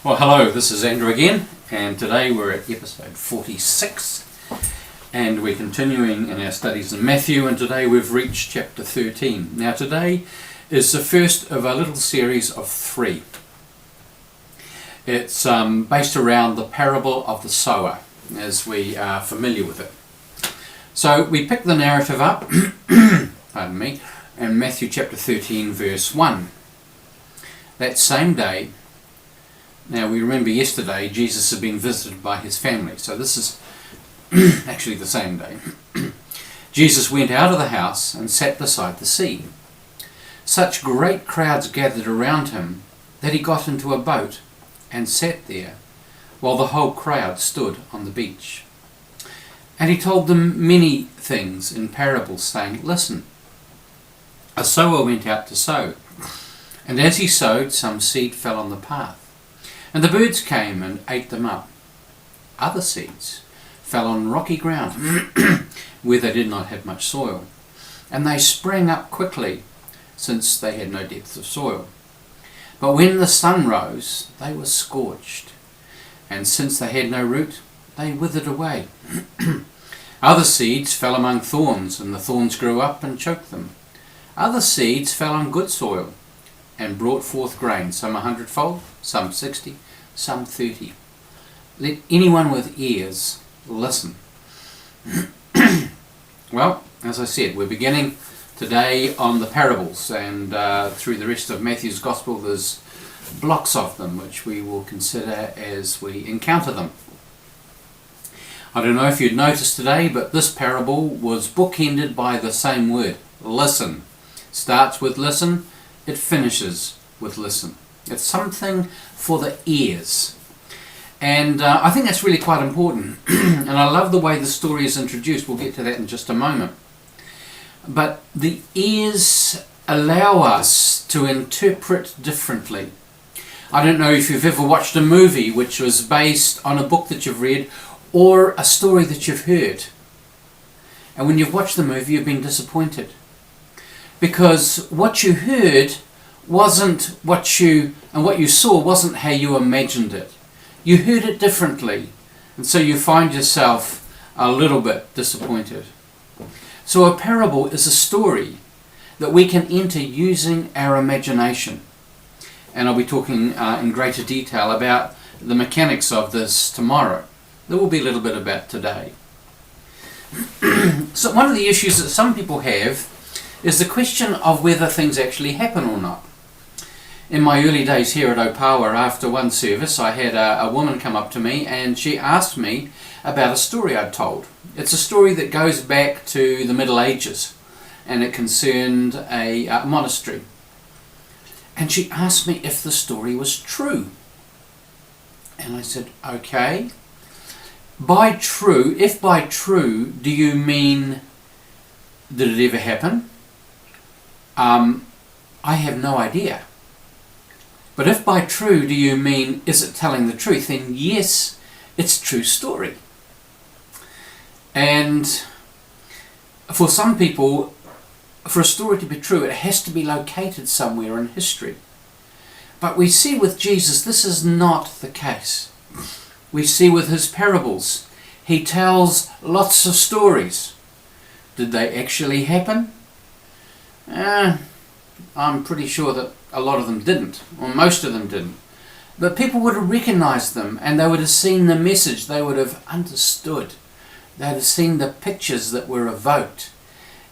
Well, hello, this is Andrew again, and today we're at episode 46, and we're continuing in our studies in Matthew, and today we've reached chapter 13. Now, today is the first of a little series of 3. It's based around the parable of the sower, as we are familiar with it. So, we pick the narrative up, pardon me, in Matthew chapter 13, verse 1. That same day, now we remember yesterday Jesus had been visited by his family, so this is actually the same day. Jesus went out of the house and sat beside the sea. Such great crowds gathered around him that he got into a boat and sat there while the whole crowd stood on the beach. And he told them many things in parables, saying, "Listen, a sower went out to sow, and as he sowed, some seed fell on the path. And the birds came and ate them up. Other seeds fell on rocky ground, where they did not have much soil. And they sprang up quickly, since they had no depth of soil. But when the sun rose, they were scorched. And since they had no root, they withered away. Other seeds fell among thorns, and the thorns grew up and choked them. Other seeds fell on good soil, and brought forth grain, some 100-fold, some 60, some 30. Let anyone with ears listen." Well, as I said, we're beginning today on the parables, and through the rest of Matthew's Gospel there's blocks of them which we will consider as we encounter them. I don't know if you'd noticed today, but this parable was bookended by the same word, listen. Starts with listen, it finishes with listen. It's something for the ears. And I think that's really quite important. And I love the way the story is introduced. We'll get to that in just a moment. But the ears allow us to interpret differently. I don't know if you've ever watched a movie which was based on a book that you've read or a story that you've heard. And when you've watched the movie, you've been disappointed. Because what you heard wasn't what you saw wasn't how you imagined it. You heard it differently, and so you find yourself a little bit disappointed. So a parable is a story that we can enter using our imagination. And I'll be talking in greater detail about the mechanics of this tomorrow. There will be a little bit about today. So one of the issues that some people have is the question of whether things actually happen or not. In my early days here at Opawa, after one service, I had a woman come up to me and she asked me about a story I'd told. It's a story that goes back to the Middle Ages, and it concerned a monastery. And she asked me if the story was true. And I said, okay. If by true, do you mean, did it ever happen? I have no idea. But if by true do you mean, is it telling the truth, then yes, it's a true story. And for some people, for a story to be true, it has to be located somewhere in history. But we see with Jesus, this is not the case. We see with his parables, he tells lots of stories. Did they actually happen? I'm pretty sure that a lot of them didn't, or most of them didn't. But people would have recognized them, and they would have seen the message, they would have understood. They would have seen the pictures that were evoked,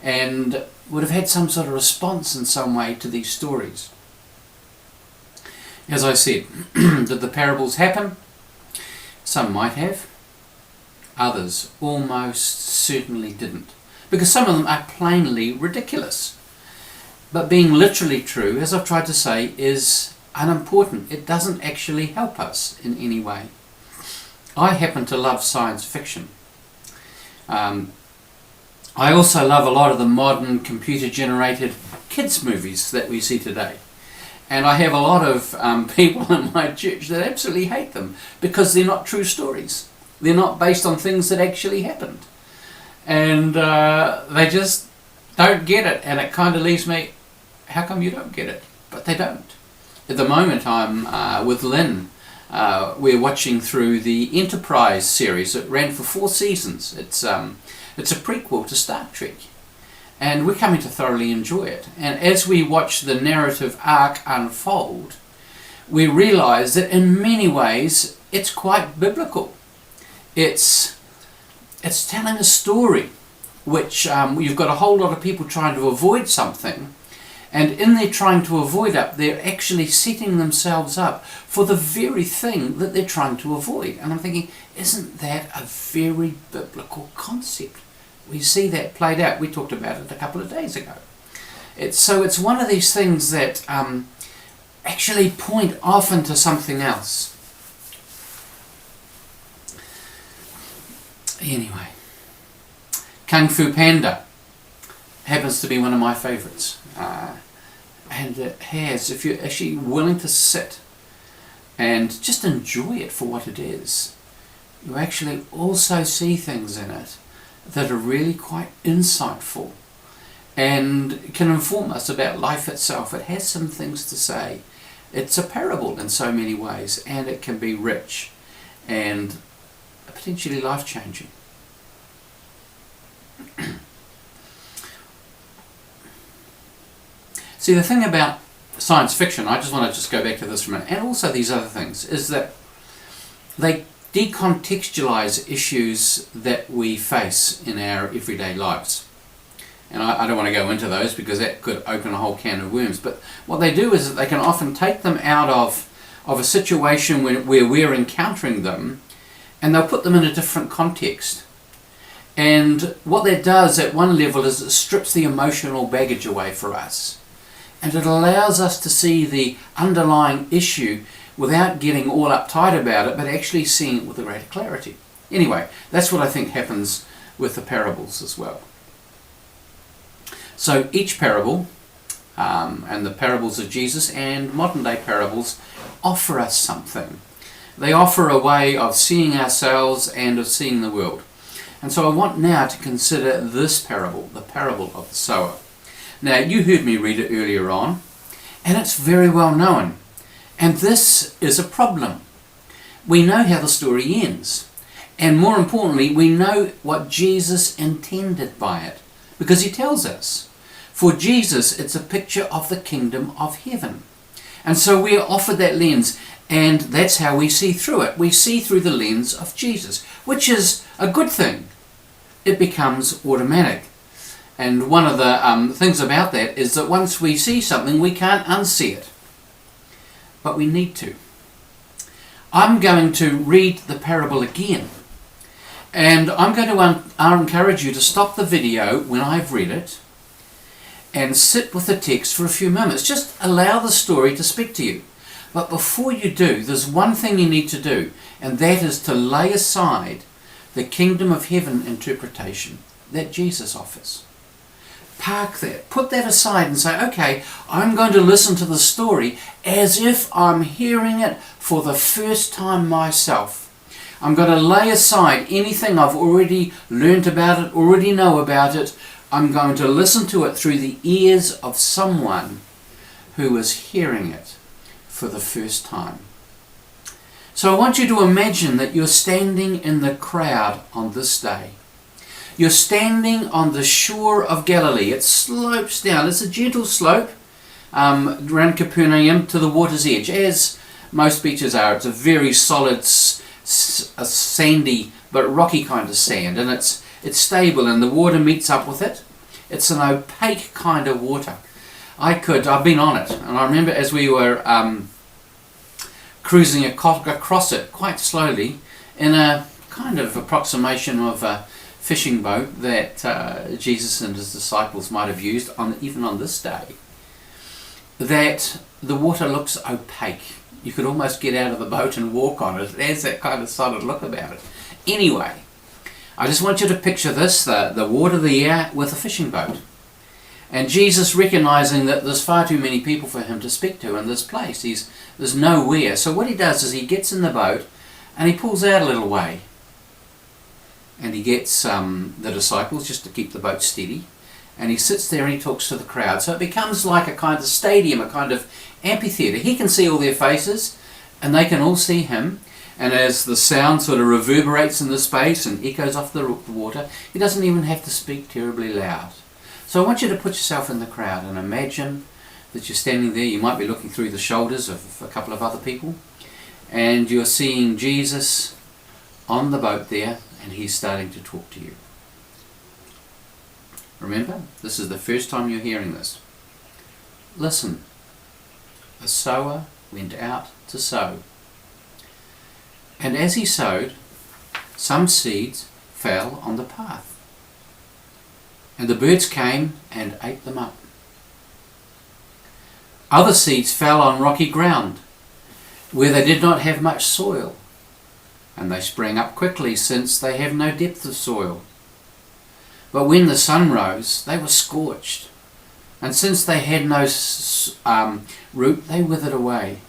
and would have had some sort of response in some way to these stories. As I said, did the parables happen? Some might have. Others almost certainly didn't, because some of them are plainly ridiculous. But being literally true, as I've tried to say, is unimportant. It doesn't actually help us in any way. I happen to love science fiction. I also love a lot of the modern computer-generated kids' movies that we see today. And I have a lot of people in my church that absolutely hate them because they're not true stories. They're not based on things that actually happened. And they just don't get it. And it kind of leaves me, how come you don't get it? But they don't. At the moment I'm with Lynn We're watching through the Enterprise series. It ran for 4 seasons. It's a prequel to Star Trek. And we're coming to thoroughly enjoy it. And as we watch the narrative arc unfold, we realise that in many ways it's quite biblical. It's telling a story which you've got a whole lot of people trying to avoid something, and in their trying to avoid it, they're actually setting themselves up for the very thing that they're trying to avoid. And I'm thinking, isn't that a very biblical concept? We see that played out. We talked about it a couple of days ago. It's one of these things that actually point often to something else. Anyway, Kung Fu Panda happens to be one of my favourites. And it has, if you're actually willing to sit and just enjoy it for what it is, you actually also see things in it that are really quite insightful and can inform us about life itself. It has some things to say. It's a parable in so many ways, and it can be rich and potentially life-changing. See, the thing about science fiction, I just want to go back to this for a minute, and also these other things, is that they decontextualize issues that we face in our everyday lives. And I don't want to go into those because that could open a whole can of worms. But what they do is that they can often take them out of a situation where we're encountering them, and they'll put them in a different context. And what that does at one level is it strips the emotional baggage away for us. And it allows us to see the underlying issue without getting all uptight about it, but actually seeing it with a greater clarity. Anyway, that's what I think happens with the parables as well. So each parable, and the parables of Jesus and modern day parables, offer us something. They offer a way of seeing ourselves and of seeing the world. And so I want now to consider this parable, the parable of the sower. Now, you heard me read it earlier on, and it's very well known. And this is a problem. We know how the story ends. And more importantly, we know what Jesus intended by it, because he tells us. For Jesus, it's a picture of the kingdom of heaven. And so we are offered that lens, and that's how we see through it. We see through the lens of Jesus, which is a good thing. It becomes automatic. And one of the things about that is that once we see something, we can't unsee it. But we need to. I'm going to read the parable again. And I'm going to encourage you to stop the video when I've read it and sit with the text for a few moments. Just allow the story to speak to you. But before you do, there's one thing you need to do, and that is to lay aside the kingdom of heaven interpretation that Jesus offers. Park that. Put that aside and say, okay, I'm going to listen to the story as if I'm hearing it for the first time myself. I'm going to lay aside anything I've already learnt about it, already know about it. I'm going to listen to it through the ears of someone who is hearing it for the first time. So I want you to imagine that you're standing in the crowd on this day. You're standing on the shore of Galilee. It slopes down. It's a gentle slope around Capernaum to the water's edge, as most beaches are. It's a very solid, sandy but rocky kind of sand, and it's stable, and the water meets up with it. It's an opaque kind of water. I've been on it, and I remember as we were cruising across it quite slowly in a kind of approximation of a fishing boat that Jesus and his disciples might have used even on this day, that the water looks opaque. You could almost get out of the boat and walk on it. It has that kind of solid look about it. Anyway, I just want you to picture this, the water there with a fishing boat. And Jesus recognizing that there's far too many people for him to speak to in this place. There's nowhere. So what he does is he gets in the boat and he pulls out a little way. And he gets the disciples just to keep the boat steady. And he sits there and he talks to the crowd. So it becomes like a kind of stadium, a kind of amphitheatre. He can see all their faces. and they can all see him. And as the sound sort of reverberates in the space and echoes off the water, he doesn't even have to speak terribly loud. So I want you to put yourself in the crowd and imagine that you're standing there. You might be looking through the shoulders of a couple of other people, and you're seeing Jesus on the boat there, and he's starting to talk to you. Remember, this is the first time you're hearing this. Listen. A sower went out to sow. And as he sowed, some seeds fell on the path, and the birds came and ate them up. Other seeds fell on rocky ground, where they did not have much soil, and they sprang up quickly, since they have no depth of soil. But when the sun rose, they were scorched, and since they had no root, they withered away.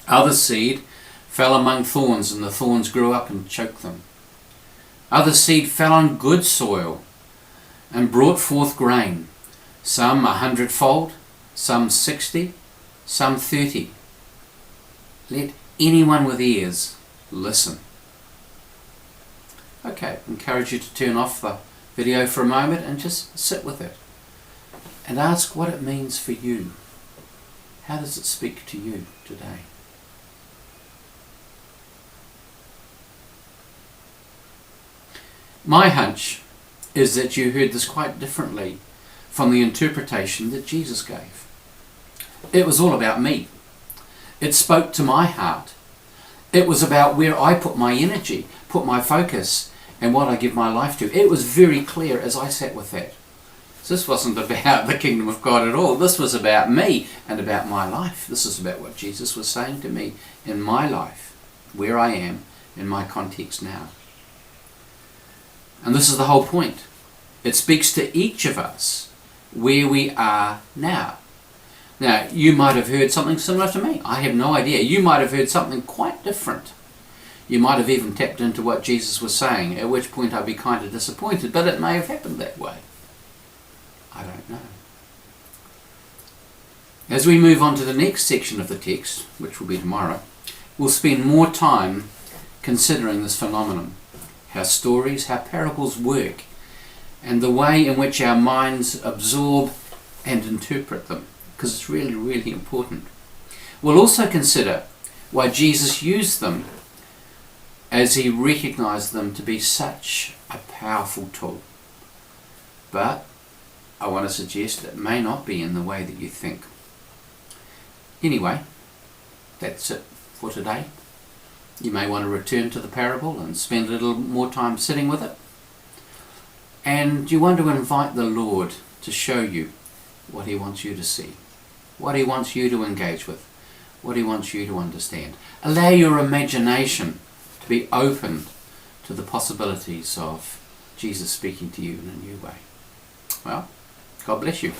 Other seed fell among thorns, and the thorns grew up and choked them. Other seed fell on good soil and brought forth grain, some 100-fold, some 60, some 30. Let anyone with ears listen. Okay, I encourage you to turn off the video for a moment and just sit with it and ask what it means for you. How does it speak to you today? My hunch is that you heard this quite differently from the interpretation that Jesus gave. It was all about me. It spoke to my heart. It was about where I put my energy, put my focus, and what I give my life to. It was very clear as I sat with that. So this wasn't about the kingdom of God at all. This was about me and about my life. This is about what Jesus was saying to me in my life, where I am, in my context now. And this is the whole point. It speaks to each of us where we are now. Now, you might have heard something similar to me. I have no idea. You might have heard something quite different. You might have even tapped into what Jesus was saying, at which point I'd be kind of disappointed, but it may have happened that way. I don't know. As we move on to the next section of the text, which will be tomorrow, we'll spend more time considering this phenomenon, how stories, how parables work, and the way in which our minds absorb and interpret them, because it's really, really important. We'll also consider why Jesus used them, as he recognized them to be such a powerful tool. But I want to suggest it may not be in the way that you think. Anyway, that's it for today. You may want to return to the parable and spend a little more time sitting with it. And you want to invite the Lord to show you what he wants you to see, what he wants you to engage with, what he wants you to understand. Allow your imagination to be open to the possibilities of Jesus speaking to you in a new way. Well, God bless you.